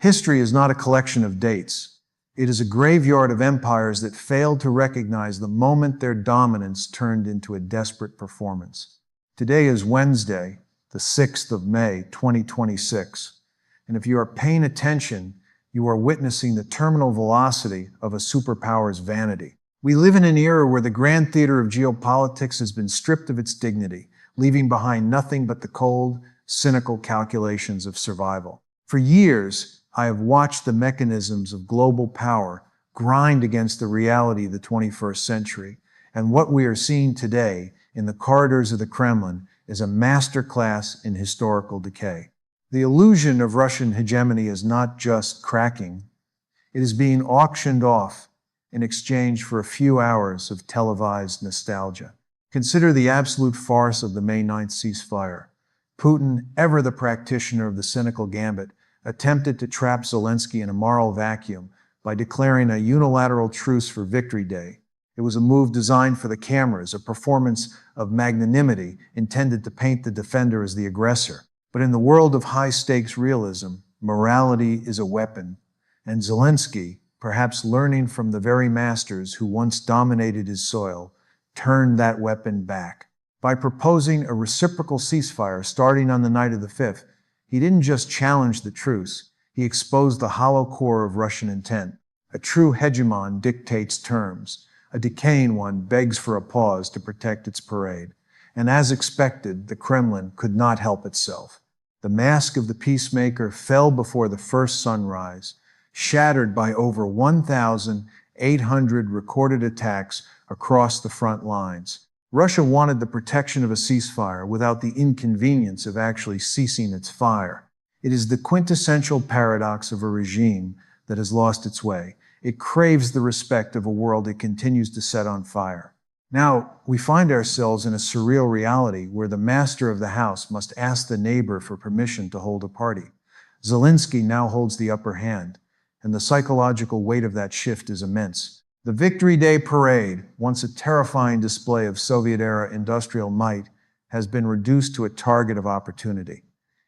History is not a collection of dates. It is a graveyard of empires that failed to recognize the moment their dominance turned into a desperate performance. Today is Wednesday, the 6th of May, 2026. And if you are paying attention, you are witnessing the terminal velocity of a superpower's vanity. We live in an era where the grand theater of geopolitics has been stripped of its dignity, leaving behind nothing but the cold, cynical calculations of survival. For years, I have watched the mechanisms of global power grind against the reality of the 21st century, and what we are seeing today in the corridors of the Kremlin is a masterclass in historical decay. The illusion of Russian hegemony is not just cracking, it is being auctioned off in exchange for a few hours of televised nostalgia. Consider the absolute farce of the May 9th ceasefire. Putin, ever the practitioner of the cynical gambit, attempted to trap Zelensky in a moral vacuum by declaring a unilateral truce for Victory Day. It was a move designed for the cameras, a performance of magnanimity intended to paint the defender as the aggressor. But in the world of high-stakes realism, morality is a weapon, and Zelensky, perhaps learning from the very masters who once dominated his soil, turned that weapon back. By proposing a reciprocal ceasefire starting on the night of the 5th, he didn't just challenge the truce, he exposed the hollow core of Russian intent. A true hegemon dictates terms. A decaying one begs for a pause to protect its parade. And as expected, the Kremlin could not help itself. The mask of the peacemaker fell before the first sunrise, shattered by over 1,800 recorded attacks across the front lines. Russia wanted the protection of a ceasefire without the inconvenience of actually ceasing its fire. It is the quintessential paradox of a regime that has lost its way. It craves the respect of a world it continues to set on fire. Now, we find ourselves in a surreal reality where the master of the house must ask the neighbor for permission to hold a party. Zelensky now holds the upper hand, and the psychological weight of that shift is immense. The Victory Day parade, once a terrifying display of Soviet-era industrial might, has been reduced to a target of opportunity.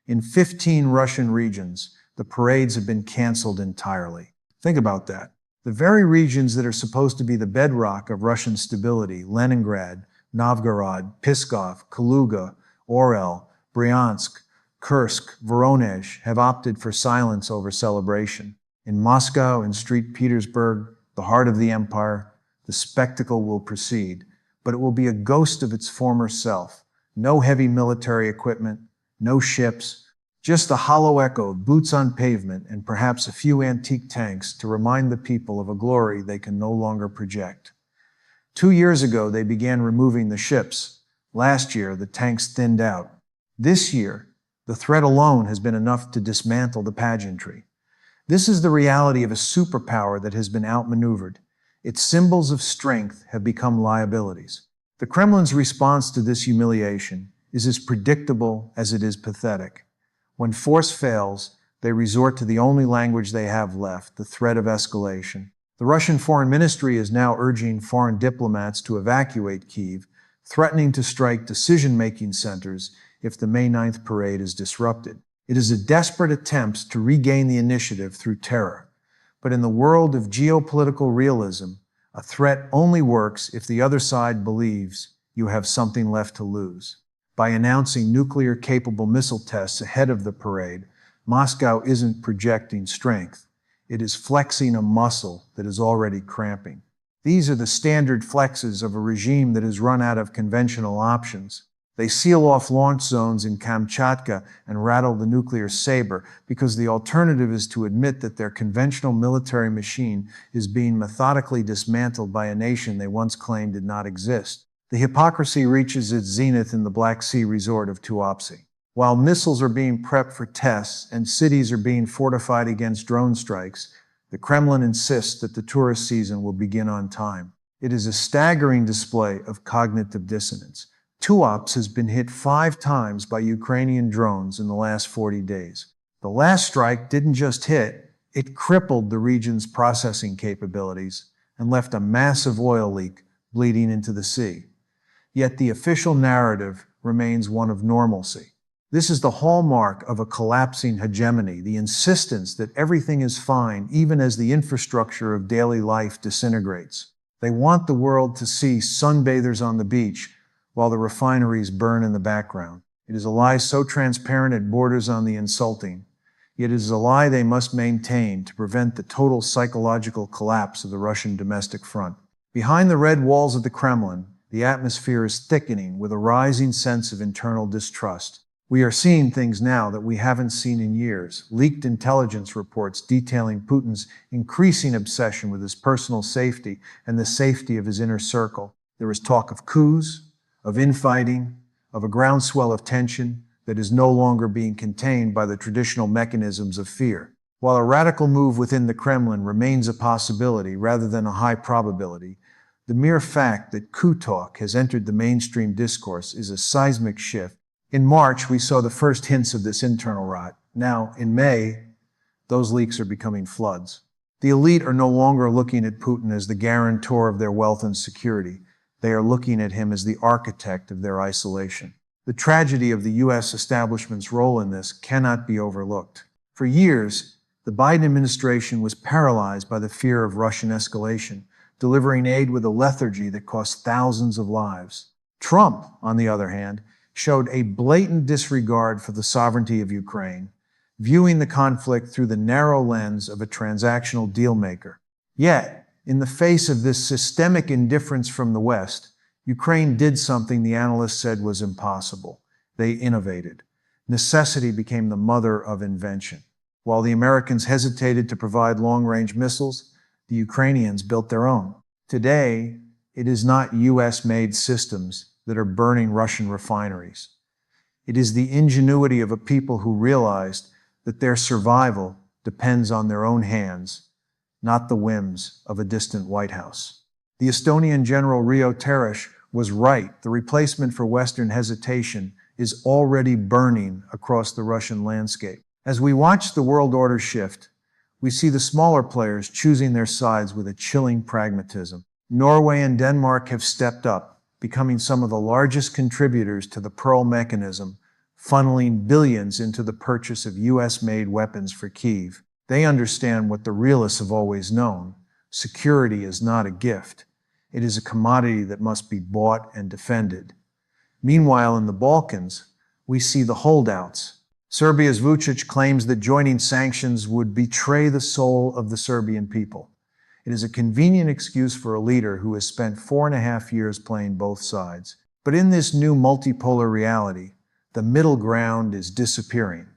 In 15 Russian regions, the parades have been canceled entirely. Think about that. The very regions that are supposed to be the bedrock of Russian stability, Leningrad, Novgorod, Pskov, Kaluga, Orel, Bryansk, Kursk, Voronezh, have opted for silence over celebration. In Moscow and St. Petersburg, the heart of the empire, the spectacle will proceed, but it will be a ghost of its former self. No heavy military equipment, no ships, just a hollow echo of boots on pavement and perhaps a few antique tanks to remind the people of a glory they can no longer project. 2 years ago, they began removing the ships. Last year, the tanks thinned out. This year, the threat alone has been enough to dismantle the pageantry. This is the reality of a superpower that has been outmaneuvered. Its symbols of strength have become liabilities. The Kremlin's response to this humiliation is as predictable as it is pathetic. When force fails, they resort to the only language they have left, the threat of escalation. The Russian Foreign Ministry is now urging foreign diplomats to evacuate Kyiv, threatening to strike decision-making centers if the May 9th parade is disrupted. It is a desperate attempt to regain the initiative through terror. But in the world of geopolitical realism, a threat only works if the other side believes you have something left to lose. By announcing nuclear-capable missile tests ahead of the parade, Moscow isn't projecting strength. It is flexing a muscle that is already cramping. These are the standard flexes of a regime that has run out of conventional options. They seal off launch zones in Kamchatka and rattle the nuclear saber because the alternative is to admit that their conventional military machine is being methodically dismantled by a nation they once claimed did not exist. The hypocrisy reaches its zenith in the Black Sea resort of Tuapse. While missiles are being prepped for tests and cities are being fortified against drone strikes, the Kremlin insists that the tourist season will begin on time. It is a staggering display of cognitive dissonance. Tuapse has been hit 5 times by Ukrainian drones in the last 40 days. The last strike didn't just hit, it crippled the region's processing capabilities and left a massive oil leak bleeding into the sea. Yet the official narrative remains one of normalcy. This is the hallmark of a collapsing hegemony, the insistence that everything is fine even as the infrastructure of daily life disintegrates. They want the world to see sunbathers on the beach while the refineries burn in the background. It is a lie so transparent it borders on the insulting. Yet it is a lie they must maintain to prevent the total psychological collapse of the Russian domestic front. Behind the red walls of the Kremlin, the atmosphere is thickening with a rising sense of internal distrust. We are seeing things now that we haven't seen in years. Leaked intelligence reports detailing Putin's increasing obsession with his personal safety and the safety of his inner circle. There is talk of coups, of infighting, of a groundswell of tension that is no longer being contained by the traditional mechanisms of fear. While a radical move within the Kremlin remains a possibility rather than a high probability, the mere fact that coup talk has entered the mainstream discourse is a seismic shift. In March, we saw the first hints of this internal rot. Now, in May, those leaks are becoming floods. The elite are no longer looking at Putin as the guarantor of their wealth and security. They are looking at him as the architect of their isolation. The tragedy of the U.S. establishment's role in this cannot be overlooked. For years, the Biden administration was paralyzed by the fear of Russian escalation, delivering aid with a lethargy that cost thousands of lives. Trump, on the other hand, showed a blatant disregard for the sovereignty of Ukraine, viewing the conflict through the narrow lens of a transactional dealmaker. Yet, in the face of this systemic indifference from the West, Ukraine did something the analysts said was impossible. They innovated. Necessity became the mother of invention. While the Americans hesitated to provide long-range missiles, the Ukrainians built their own. Today, it is not U.S.-made systems that are burning Russian refineries. It is the ingenuity of a people who realized that their survival depends on their own hands, not the whims of a distant White House. The Estonian General Riho Tereš was right. The replacement for Western hesitation is already burning across the Russian landscape. As we watch the world order shift, we see the smaller players choosing their sides with a chilling pragmatism. Norway and Denmark have stepped up, becoming some of the largest contributors to the Pearl mechanism, funneling billions into the purchase of U.S.-made weapons for Kyiv. They understand what the realists have always known. Security is not a gift. It is a commodity that must be bought and defended. Meanwhile, in the Balkans, we see the holdouts. Serbia's Vučić claims that joining sanctions would betray the soul of the Serbian people. It is a convenient excuse for a leader who has spent 4.5 years playing both sides. But in this new multipolar reality, the middle ground is disappearing.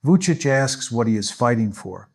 Vučić asks what he is fighting for,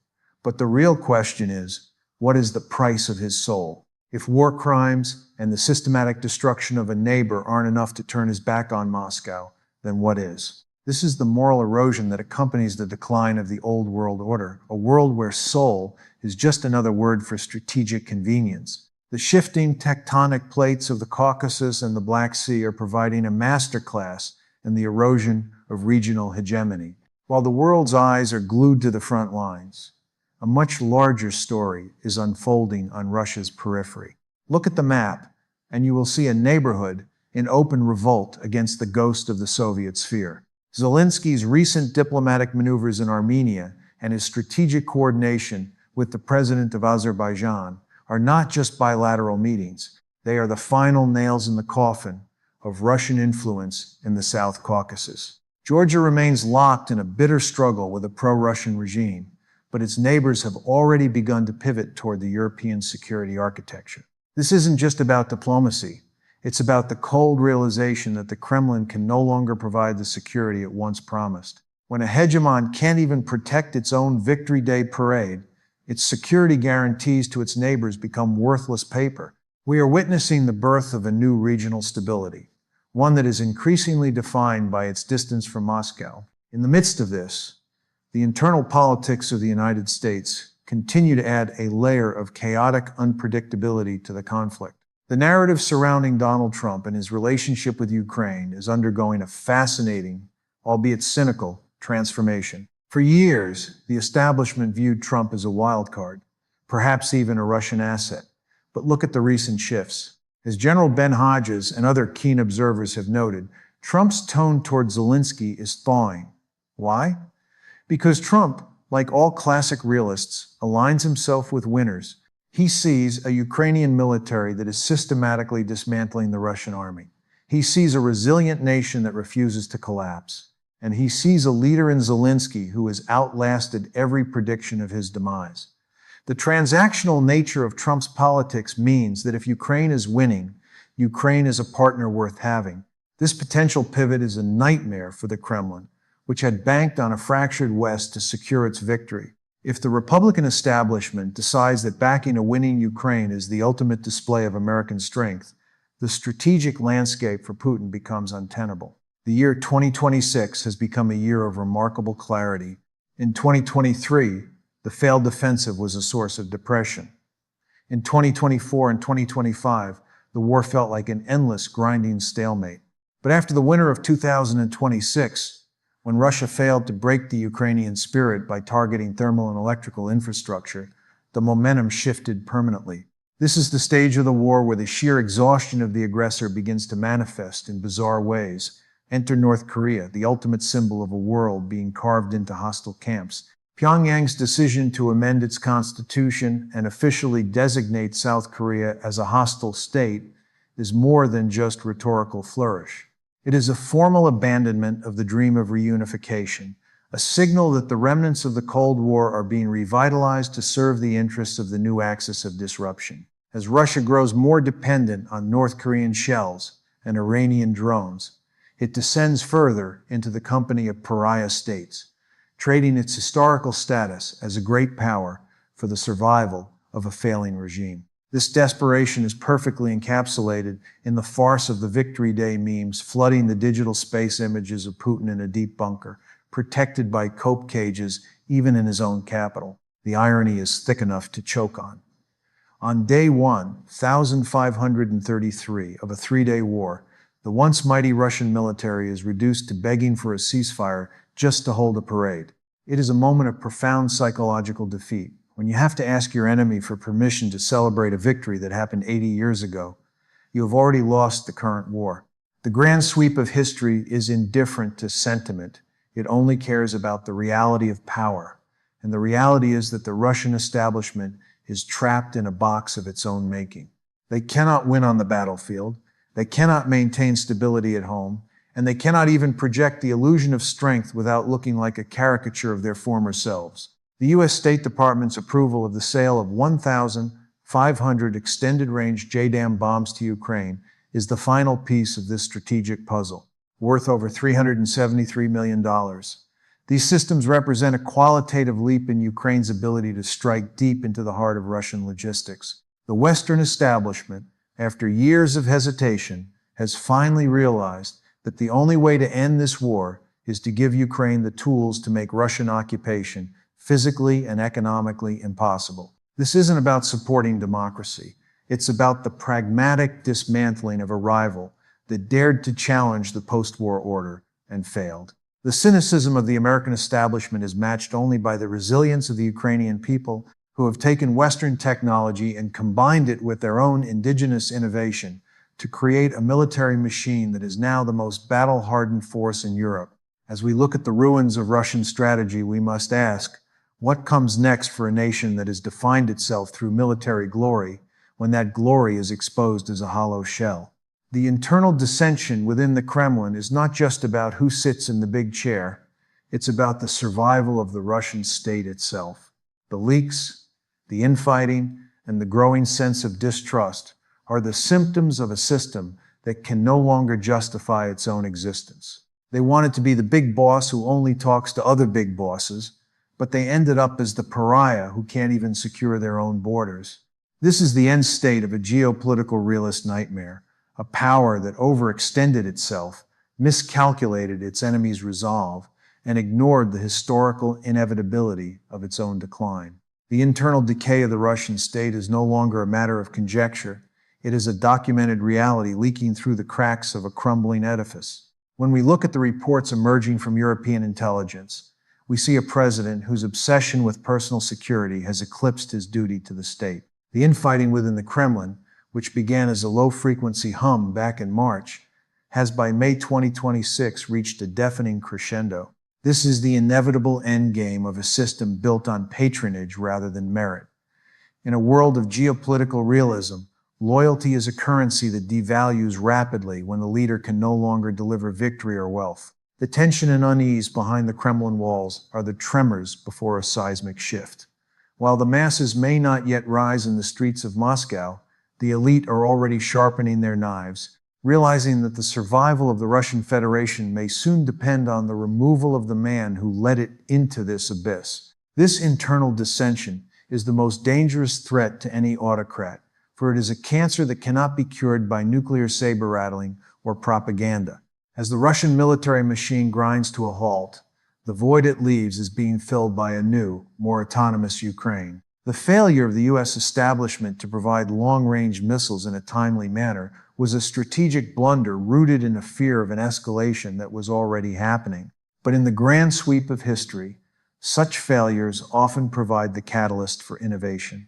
but the real question is, what is the price of his soul? If war crimes and the systematic destruction of a neighbor aren't enough to turn his back on Moscow, then what is? This is the moral erosion that accompanies the decline of the old world order, a world where soul is just another word for strategic convenience. The shifting tectonic plates of the Caucasus and the Black Sea are providing a masterclass in the erosion of regional hegemony. While the world's eyes are glued to the front lines, a much larger story is unfolding on Russia's periphery. Look at the map, and you will see a neighborhood in open revolt against the ghost of the Soviet sphere. Zelensky's recent diplomatic maneuvers in Armenia and his strategic coordination with the president of Azerbaijan are not just bilateral meetings. They are the final nails in the coffin of Russian influence in the South Caucasus. Georgia remains locked in a bitter struggle with a pro-Russian regime, but its neighbors have already begun to pivot toward the European security architecture. This isn't just about diplomacy. It's about the cold realization that the Kremlin can no longer provide the security it once promised. When a hegemon can't even protect its own Victory Day parade, its security guarantees to its neighbors become worthless paper. We are witnessing the birth of a new regional stability, one that is increasingly defined by its distance from Moscow. In the midst of this, the internal politics of the United States continue to add a layer of chaotic unpredictability to the conflict. The narrative surrounding Donald Trump and his relationship with Ukraine is undergoing a fascinating, albeit cynical, transformation. For years, the establishment viewed Trump as a wild card, perhaps even a Russian asset. But look at the recent shifts. As General Ben Hodges and other keen observers have noted, Trump's tone toward Zelensky is thawing. Why? Because Trump, like all classic realists, aligns himself with winners. He sees a Ukrainian military that is systematically dismantling the Russian army. He sees a resilient nation that refuses to collapse. And he sees a leader in Zelensky who has outlasted every prediction of his demise. The transactional nature of Trump's politics means that if Ukraine is winning, Ukraine is a partner worth having. This potential pivot is a nightmare for the Kremlin, which had banked on a fractured West to secure its victory. If the Republican establishment decides that backing a winning Ukraine is the ultimate display of American strength, the strategic landscape for Putin becomes untenable. The year 2026 has become a year of remarkable clarity. In 2023, the failed offensive was a source of depression. In 2024 and 2025, the war felt like an endless, grinding stalemate. But after the winter of 2026, when Russia failed to break the Ukrainian spirit by targeting thermal and electrical infrastructure, the momentum shifted permanently. This is the stage of the war where the sheer exhaustion of the aggressor begins to manifest in bizarre ways. Enter North Korea, the ultimate symbol of a world being carved into hostile camps. Pyongyang's decision to amend its constitution and officially designate South Korea as a hostile state is more than just rhetorical flourish. It is a formal abandonment of the dream of reunification, a signal that the remnants of the Cold War are being revitalized to serve the interests of the new axis of disruption. As Russia grows more dependent on North Korean shells and Iranian drones, it descends further into the company of pariah states, trading its historical status as a great power for the survival of a failing regime. This desperation is perfectly encapsulated in the farce of the Victory Day memes flooding the digital space images of Putin in a deep bunker, protected by cope cages even in his own capital. The irony is thick enough to choke on. On day 1,533 of a three-day war, the once mighty Russian military is reduced to begging for a ceasefire just to hold a parade. It is a moment of profound psychological defeat. When you have to ask your enemy for permission to celebrate a victory that happened 80 years ago, you have already lost the current war. The grand sweep of history is indifferent to sentiment. It only cares about the reality of power. And the reality is that the Russian establishment is trapped in a box of its own making. They cannot win on the battlefield. They cannot maintain stability at home, and they cannot even project the illusion of strength without looking like a caricature of their former selves. The U.S. State Department's approval of the sale of 1,500 extended-range JDAM bombs to Ukraine is the final piece of this strategic puzzle, worth over $373 million. These systems represent a qualitative leap in Ukraine's ability to strike deep into the heart of Russian logistics. The Western establishment, after years of hesitation, has finally realized that the only way to end this war is to give Ukraine the tools to make Russian occupation physically and economically impossible. This isn't about supporting democracy. It's about the pragmatic dismantling of a rival that dared to challenge the post-war order and failed. The cynicism of the American establishment is matched only by the resilience of the Ukrainian people, who have taken Western technology and combined it with their own indigenous innovation to create a military machine that is now the most battle-hardened force in Europe. As we look at the ruins of Russian strategy, we must ask, what comes next for a nation that has defined itself through military glory when that glory is exposed as a hollow shell? The internal dissension within the Kremlin is not just about who sits in the big chair, it's about the survival of the Russian state itself. The leaks, the infighting, and the growing sense of distrust are the symptoms of a system that can no longer justify its own existence. They wanted to be the big boss who only talks to other big bosses, but they ended up as the pariah who can't even secure their own borders. This is the end state of a geopolitical realist nightmare, a power that overextended itself, miscalculated its enemy's resolve, and ignored the historical inevitability of its own decline. The internal decay of the Russian state is no longer a matter of conjecture. It is a documented reality leaking through the cracks of a crumbling edifice. When we look at the reports emerging from European intelligence, we see a president whose obsession with personal security has eclipsed his duty to the state. The infighting within the Kremlin, which began as a low-frequency hum back in March, has by May 2026 reached a deafening crescendo. This is the inevitable endgame of a system built on patronage rather than merit. In a world of geopolitical realism, loyalty is a currency that devalues rapidly when the leader can no longer deliver victory or wealth. The tension and unease behind the Kremlin walls are the tremors before a seismic shift. While the masses may not yet rise in the streets of Moscow, the elite are already sharpening their knives, realizing that the survival of the Russian Federation may soon depend on the removal of the man who led it into this abyss. This internal dissension is the most dangerous threat to any autocrat, for it is a cancer that cannot be cured by nuclear saber-rattling or propaganda. As the Russian military machine grinds to a halt, the void it leaves is being filled by a new, more autonomous Ukraine. The failure of the U.S. establishment to provide long-range missiles in a timely manner was a strategic blunder rooted in a fear of an escalation that was already happening. But in the grand sweep of history, such failures often provide the catalyst for innovation.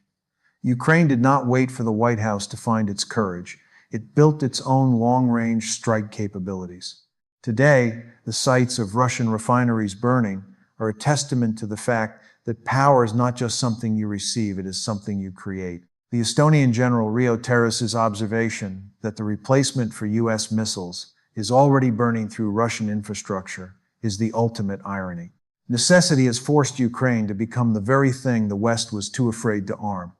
Ukraine did not wait for the White House to find its courage. It built its own long-range strike capabilities. Today, the sites of Russian refineries burning are a testament to the fact that power is not just something you receive, it is something you create. The Estonian General Rio Terras's observation that the replacement for U.S. missiles is already burning through Russian infrastructure is the ultimate irony. Necessity has forced Ukraine to become the very thing the West was too afraid to arm.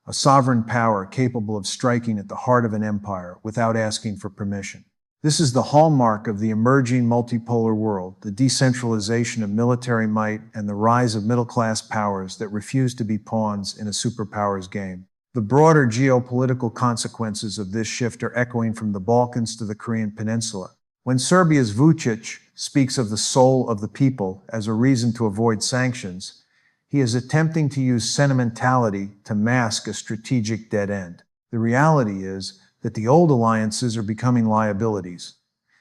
A sovereign power capable of striking at the heart of an empire without asking for permission. This is the hallmark of the emerging multipolar world, the decentralization of military might and the rise of middle-class powers that refuse to be pawns in a superpower's game. The broader geopolitical consequences of this shift are echoing from the Balkans to the Korean Peninsula. When Serbia's Vučić speaks of the soul of the people as a reason to avoid sanctions, he is attempting to use sentimentality to mask a strategic dead end. The reality is that the old alliances are becoming liabilities.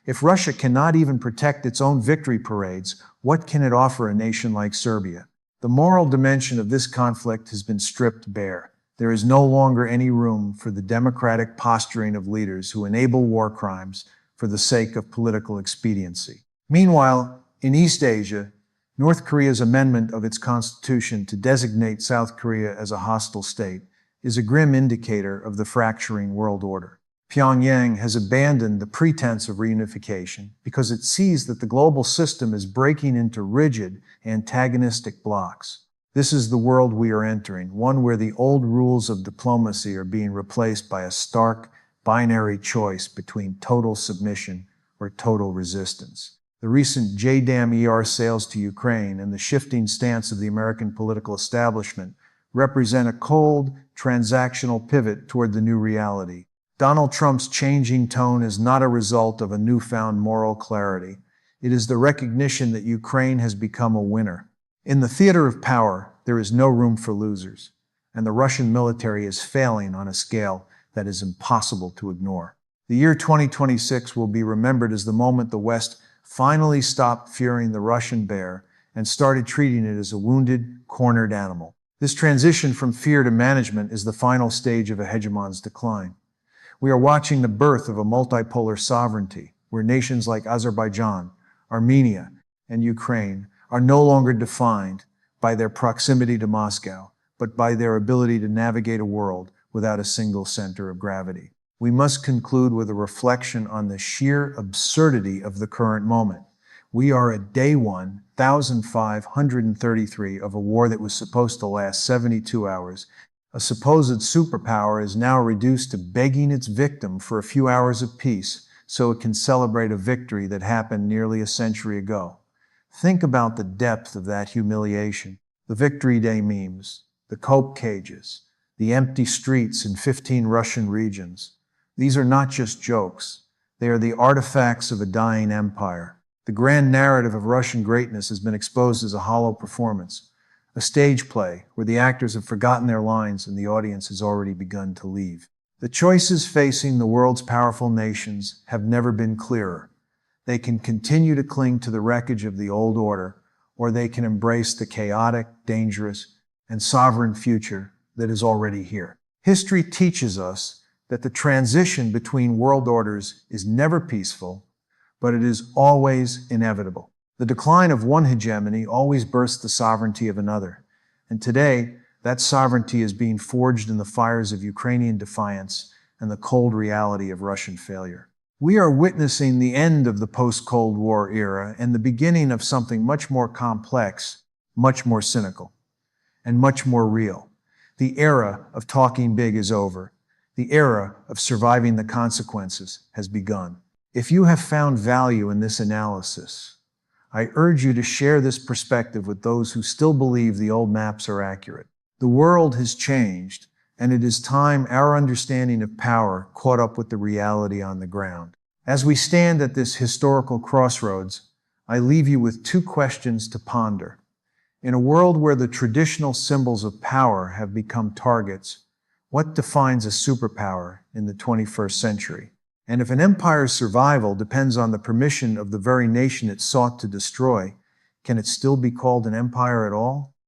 If Russia cannot even protect its own victory parades, what can it offer a nation like Serbia? The moral dimension of this conflict has been stripped bare. There is no longer any room for the democratic posturing of leaders who enable war crimes for the sake of political expediency. Meanwhile, in East Asia, North Korea's amendment of its constitution to designate South Korea as a hostile state is a grim indicator of the fracturing world order. Pyongyang has abandoned the pretense of reunification because it sees that the global system is breaking into rigid, antagonistic blocks. This is the world we are entering, one where the old rules of diplomacy are being replaced by a stark, binary choice between total submission or total resistance. The recent JDAM-ER sales to Ukraine and the shifting stance of the American political establishment represent a cold, transactional pivot toward the new reality. Donald Trump's changing tone is not a result of a newfound moral clarity. It is the recognition that Ukraine has become a winner. In the theater of power, there is no room for losers, and the Russian military is failing on a scale that is impossible to ignore. The year 2026 will be remembered as the moment the West finally stopped fearing the Russian bear and started treating it as a wounded, cornered animal. This transition from fear to management is the final stage of a hegemon's decline. We are watching the birth of a multipolar sovereignty, where nations like Azerbaijan, Armenia, and Ukraine are no longer defined by their proximity to Moscow, but by their ability to navigate a world without a single center of gravity. We must conclude with a reflection on the sheer absurdity of the current moment. We are at day 1,533 of a war that was supposed to last 72 hours. A supposed superpower is now reduced to begging its victim for a few hours of peace so it can celebrate a victory that happened nearly a century ago. Think about the depth of that humiliation. The Victory Day memes, the cope cages, the empty streets in 15 Russian regions. These are not just jokes. They are the artifacts of a dying empire. The grand narrative of Russian greatness has been exposed as a hollow performance, a stage play where the actors have forgotten their lines and the audience has already begun to leave. The choices facing the world's powerful nations have never been clearer. They can continue to cling to the wreckage of the old order, or they can embrace the chaotic, dangerous, and sovereign future that is already here. History teaches us that the transition between world orders is never peaceful, but it is always inevitable. The decline of one hegemony always bursts the sovereignty of another, and today, that sovereignty is being forged in the fires of Ukrainian defiance and the cold reality of Russian failure. We are witnessing the end of the post-Cold War era and the beginning of something much more complex, much more cynical, and much more real. The era of talking big is over. The era of surviving the consequences has begun. If you have found value in this analysis, I urge you to share this perspective with those who still believe the old maps are accurate. The world has changed, and it is time our understanding of power caught up with the reality on the ground. As we stand at this historical crossroads, I leave you with two questions to ponder. In a world where the traditional symbols of power have become targets, what defines a superpower in the 21st century? And if an empire's survival depends on the permission of the very nation it sought to destroy, can it still be called an empire at all?